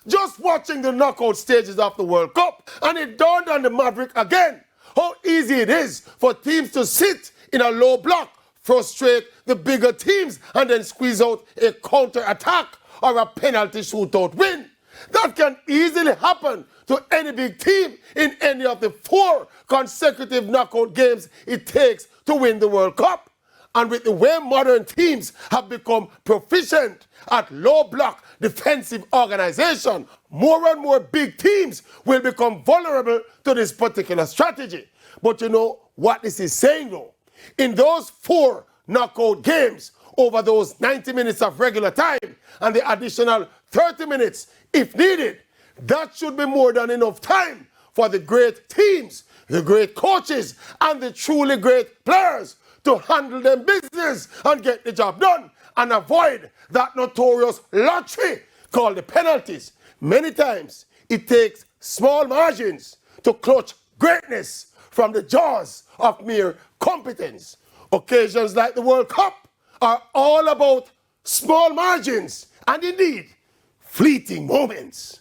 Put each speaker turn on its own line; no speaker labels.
Just watching the knockout stages of the World Cup, and it dawned on the Maverick again how easy it is for teams to sit in a low block, frustrate the bigger teams, and then squeeze out a counter-attack or a penalty shootout win. That can easily happen to any big team in any of the 4 consecutive knockout games it takes to win the World Cup. And with the way modern teams have become proficient at low block defensive organization, more and more big teams will become vulnerable to this particular strategy. But you know what this is saying though? In those 4 knockout games, over those 90 minutes of regular time and the additional 30 minutes if needed, that should be more than enough time for the great teams, the great coaches, and the truly great players to handle them business and get the job done and avoid that notorious lottery called the penalties. Many times it takes small margins to clutch greatness from the jaws of mere competence. Occasions like the World Cup are all about small margins and indeed fleeting moments.